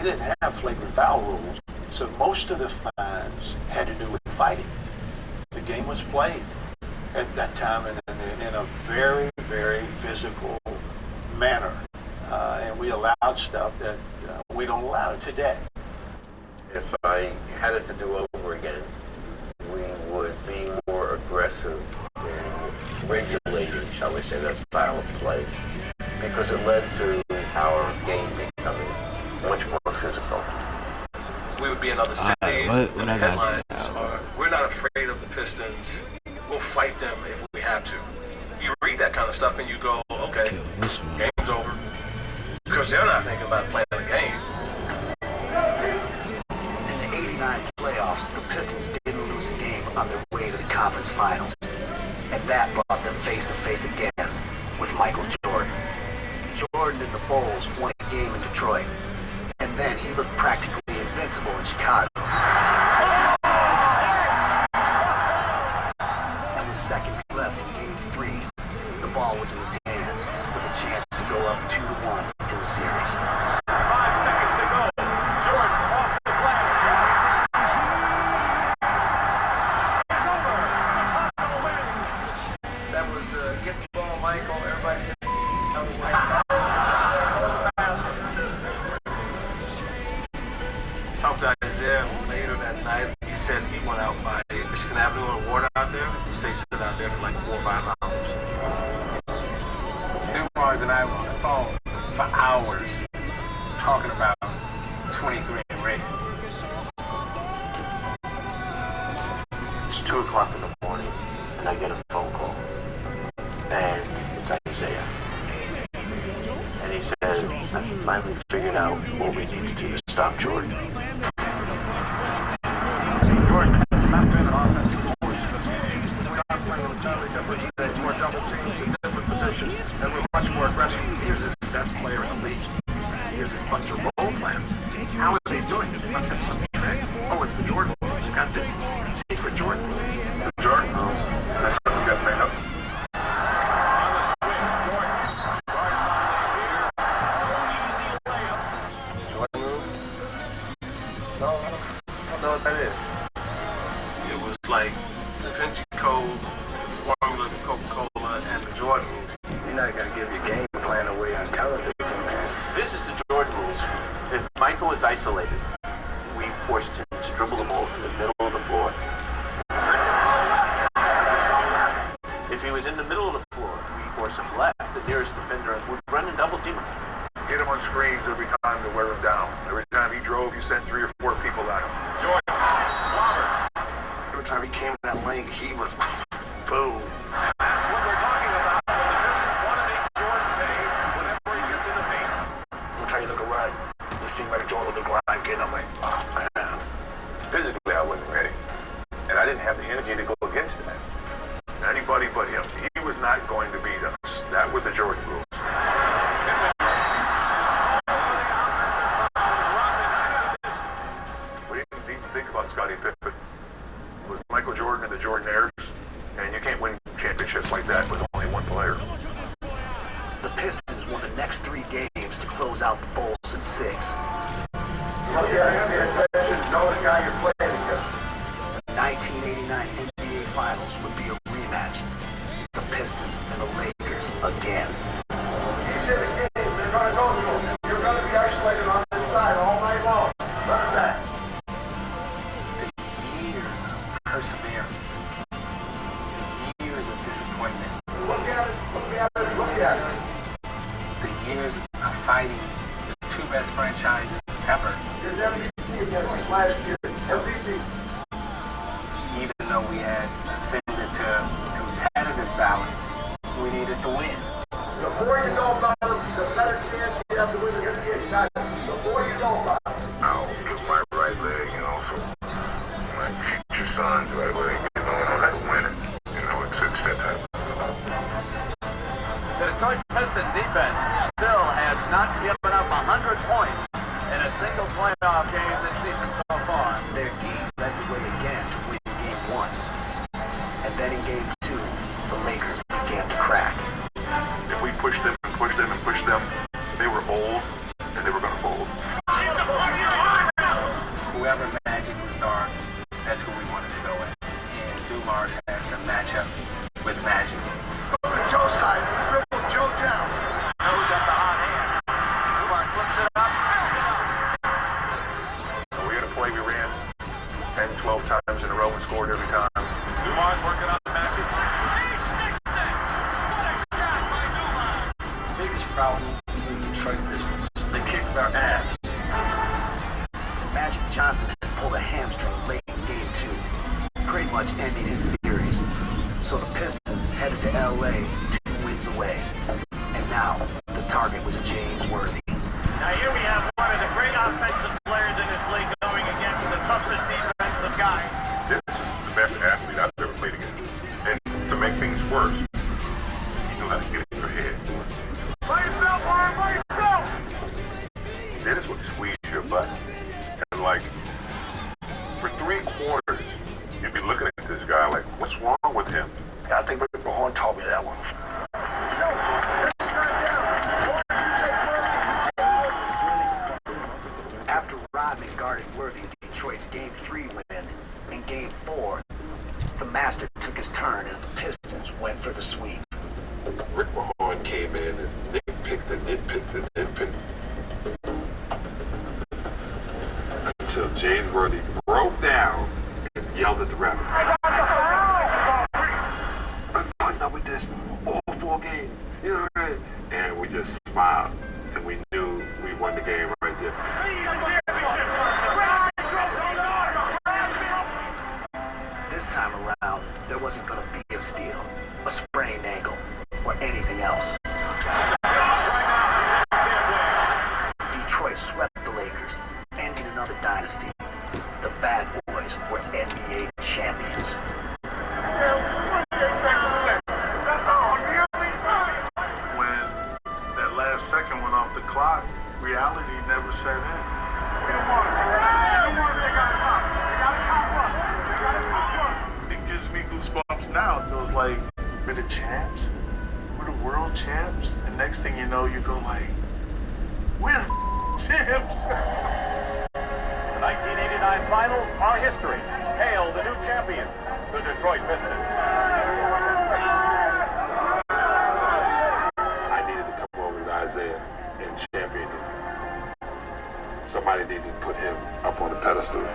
didn't have flagrant foul rules, so most of the fines had to do with fighting. The game was played at that time in a very, very physical manner, and we allowed stuff that we don't allow today. If I had it to do over again, we would be more aggressive in regulating, shall we say, that style of play, because it led to our game becoming much more physical. We would be in other cities, and the headlines are, "We're not afraid of the Pistons. We'll fight them if we have to." You read that kind of stuff and you go, okay, game's over. Because they're not thinking about playing a game. In the '89 playoffs, the Pistons didn't lose a game on their way to the conference finals. And that brought them face to face again with Michael Jordan. Jordan and the Bulls won a game in Detroit. And then he looked practically invincible in Chicago. And with seconds left in Game 3, the ball was in his hands with a chance to go up 2-1 in the series. 5 seconds to go. Jordan off the play. That was get the ball, Michael. Everybody get out of the way. Talked to Isaiah later that night. He said he went out by Michigan Avenue on water out there. He said he stood out there for like 4 or 5 hours. Dumars and I were on the phone for hours talking about 23 and Ray. It's 2 o'clock in the morning, and I get a phone call. And it's Isaiah. And he says, I finally figured out what we need to do to stop Jordan. Jordan has not been an offensive force. We're not playing with Charlie Peppers today. More double teams in different positions, and we're much more aggressive. Here's his best player in the league. Here's his bunch of role players. How are they doing this? They must have some trick. Oh, it's the Jordan. He's got this secret Jordan. The Jordan? That's something we got made up. Jordan move? No, I don't know what that is. It was like the Vinci Code, the formula, the Coca-Cola, and the Jordan move. You're not going to give your game plan away on television, man. This is the Jordan rules. If Michael is isolated, we forced him to dribble the ball to the middle of the floor. If he was in the middle of the floor, we forced him left, the nearest defender, and would run and double team him. Get him on screens every time to wear him down. Every time he drove, you sent 3 or 4 people at him. Jordan, Robert. Every time he came in that lane, he was boom. That's what we're talking about. When the Pistons want to make Jordan pay whenever he gets in the paint. Every time you look around, this seemed like Jordan looked like getting. I'm like, oh man. Physically, I wasn't ready, and I didn't have the energy to go against that. Anybody but him. He was not going to beat us. That was the Jordan rules. We didn't need to think about Scottie Pippen. It was Michael Jordan and the Jordan-heirs, and you can't win championships like that with only one player. The Pistons won the next 3 games to close out the Bulls in 6. Know the guy you're playing against. The 1989 NBA Finals would be a rematch. The Pistons and the Lakers again. These are the games they're going to go through. You're going to be isolated on this side all night long. Remember that. The years of perseverance. The years of disappointment. Look at it, look at it, look at it. The years of fighting the 2 best franchises ever. Here's MVP again like last year. MVP. Even though we had ascended to competitive balance, we needed to win. The more you know about them, the better chance you have to win the NBA title. The more you know about them. I'll get my right leg, so my future son's right leg, I know how to win it. It's that type. The Detroit Pistons defense still has not given up 100 points in a single playoff game this season so far. Their team led the way again to win Game 1. And then in Game 2, the Lakers began to crack. If we pushed them and pushed them and pushed them, they were old and they were going to fold. Johnson had pulled a hamstring late in Game 2, pretty much ending his series. So the Pistons headed to LA 2 wins away. And now, the target was James Worthy. Now here we have one of the great offensive players in this league going against the toughest defensive guy. This is the best athlete I've ever played against. And to make things worse, he knew how to get in your head. By yourself, Warren, by yourself! Dennis would squeeze your butt. And like, for 3 quarters, you'd be looking at this guy like, what's wrong with him? I think Rick Mahorn taught me that one. After Rodman guarded Worthy in Detroit's Game 3 win, in Game 4, the Master took his turn as the Pistons went for the sweep. Rick Mahorn came in and nitpicked and nitpicked and nitpicked until James Worthy broke down and yelled at the ref. I'm putting up with this all 4 games. You know, right? And we just smiled and we knew we won the game right there. This time around, there wasn't going to be a steal, a sprained ankle, or anything else. Detroit swept the Lakers, ending another dynasty. The Bad Boys were NBA champions. When that last second went off the clock, reality never set in. It gives me goosebumps now. It feels like we're the champs. We're the world champs. The next thing you know, you go like, we're the champs. The 1989 finals are history. Hail the new champions, the Detroit Pistons. I needed to come over to Isaiah and champion him. Somebody needed to put him up on the pedestal.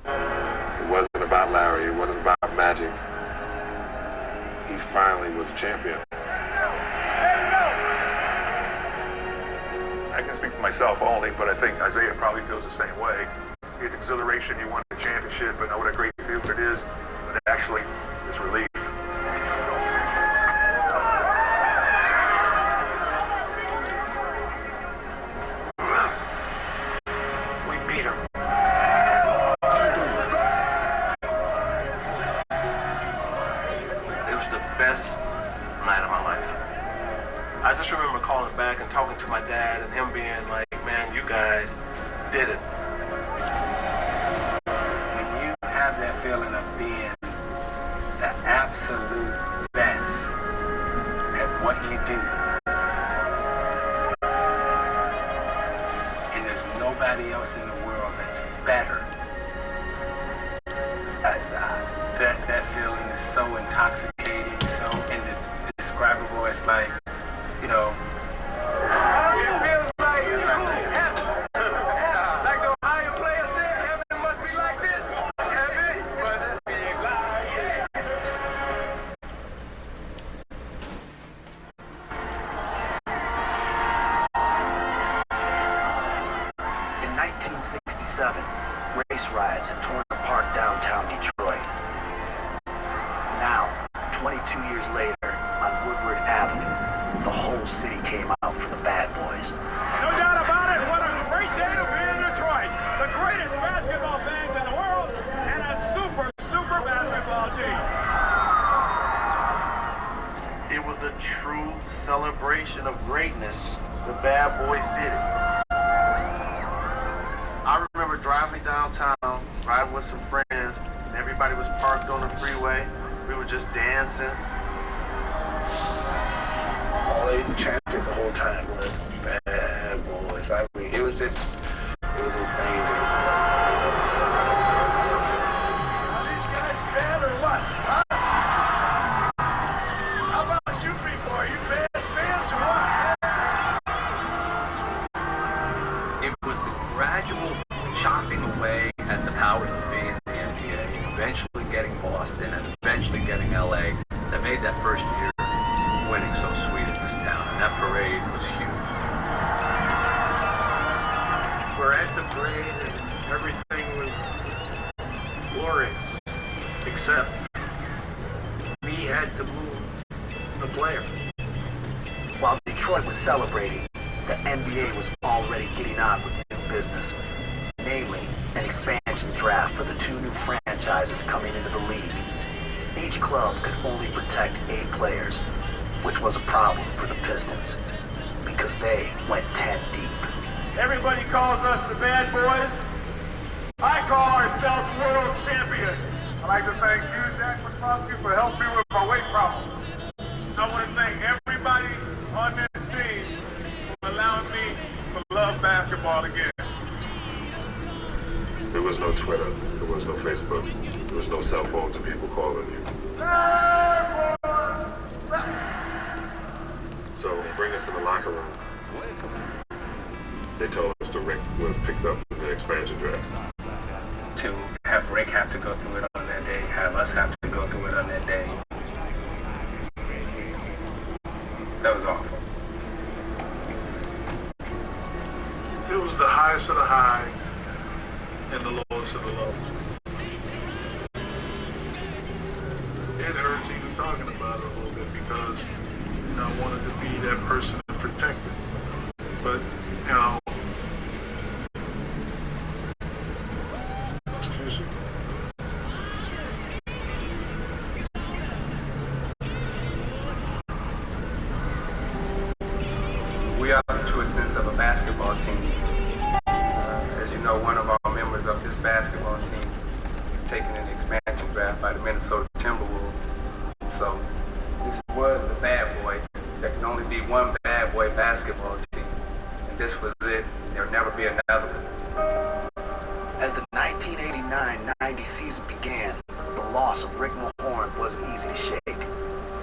It wasn't about Larry. It wasn't about Magic. He finally was a champion. I can speak for myself only, but I think Isaiah probably feels the same way. It's exhilaration, you won the championship, but know what a great feeling it is. But actually, it's relief. We beat him. It was the best night of my life. I just remember calling back and talking to my dad and him being like, man, you guys did it. When you have that feeling of being the absolute best at what you do, and there's nobody else in the world that's better, that feeling is so intoxicating, so indescribable. It's like, you know, it feels like heaven. Like the Ohio player said, heaven must be like this. Heaven must be like In 1967, race riots had torn apart downtown Detroit. Now, 22 years later, on Woodward Avenue, the whole city came out for the Bad Boys. No doubt about it, what a great day to be in Detroit. The greatest basketball fans in the world and a super basketball team. It was a true celebration of greatness. The Bad Boys did it. I remember driving downtown, riding with some friends, and everybody was parked on the freeway. We were just dancing. All they chanted the whole time was Bad Boys. I mean, it was insane. Are these guys bad or what? Huh? How about you people? Are you bad fans or what? It was the gradual chopping away at the powers that be in the NBA, eventually getting Boston and eventually getting LA, that made that first year winning so sweet in this town. And that parade was huge. great and everything was glorious, except we had to move the player. While Detroit was celebrating, the NBA was already getting on with new business, namely an expansion draft for the 2 new franchises coming into the league. Each club could only protect 8 players, which was a problem for the Pistons, because they went 10 deep. Everybody calls us the bad boys. I call ourselves world champions. I'd like to thank you, Jack McCloskey, for helping me with my weight problem. I want to thank everybody on this team for allowing me to love basketball again. There was no Twitter, there was no Facebook, there was no cell phone to people calling you. So bring us to the locker room. They told us that Rick was picked up in the expansion draft. To have Rick have to go through it on that day, have us have to go through it on that day. That was awful. It was the highest of the high and the lowest of the lows. It hurts even talking about it a little bit because, I wanted to be that person to protect it. But, excuse me. We are to a sense of a basketball team. As you know, one of our members of this basketball team was taken in the expansion draft by the Minnesota Timberwolves. So this was the bad boys. There can only be one bad boy basketball team. And this was it. There'll never be another one. As the 1989-90 season began, the loss of Rick Mahorn wasn't easy to shake.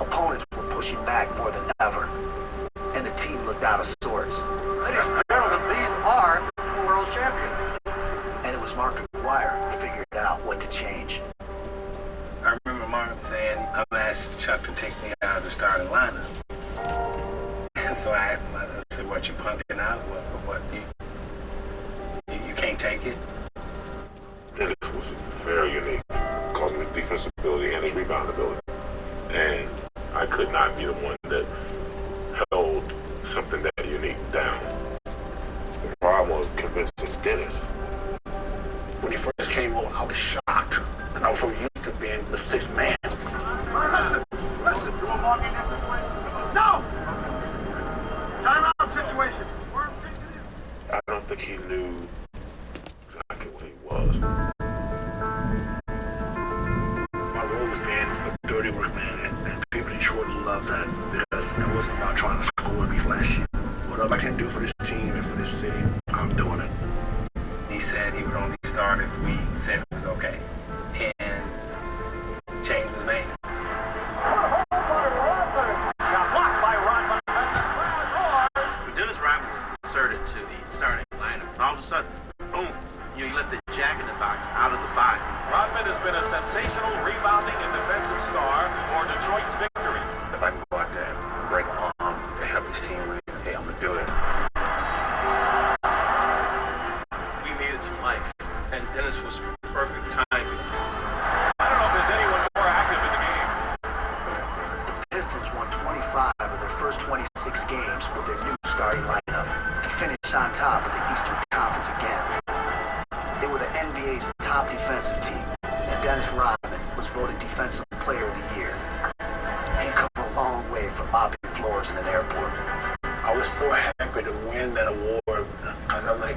Opponents were pushing back more than ever, and the team looked out of sorts. Ladies and gentlemen, these are the world champions. And it was Mark McGuire who figured out what to change. I remember Martin saying, I'm going to ask Chuck to take me out of the starting lineup. And so I asked him, I said, what, you punking out? What you can't take it? Dennis was very unique, causing his defensive ability and his rebound ability. And I could not be the one that held something that unique down. The problem was convincing Dennis. When he first came over, I was shocked. And I was so used to being the 6th man. No! Timeout situation. I don't think he knew exactly what he was. My role was being a dirty work man, and people in Detroit loved that because it wasn't about trying to score and be flashy. Whatever I can do for this team and for this city, I'm doing it. He said he would only start if we said it was okay. And the change was made. Dennis Rodman was inserted to the starting lineup. And all of a sudden, boom, you let the jack in the box out of the box. Rodman has been a sensational rebounding and defensive star for Detroit's victories. If I can go out there and break an arm and help this team win, hey, I'm going to do it. We needed some life, and Dennis was perfect timing. I don't know if there's anyone more active in the game. The Pistons won 25 of their first 26 games with their new starting lineup to finish on top of the Eastern Conference again. They were the NBA's top defensive team, and Dennis Rodman was voted Defensive Player of the Year. He'd come a long way from mopping floors in an airport. I was so happy to win that award because I was like,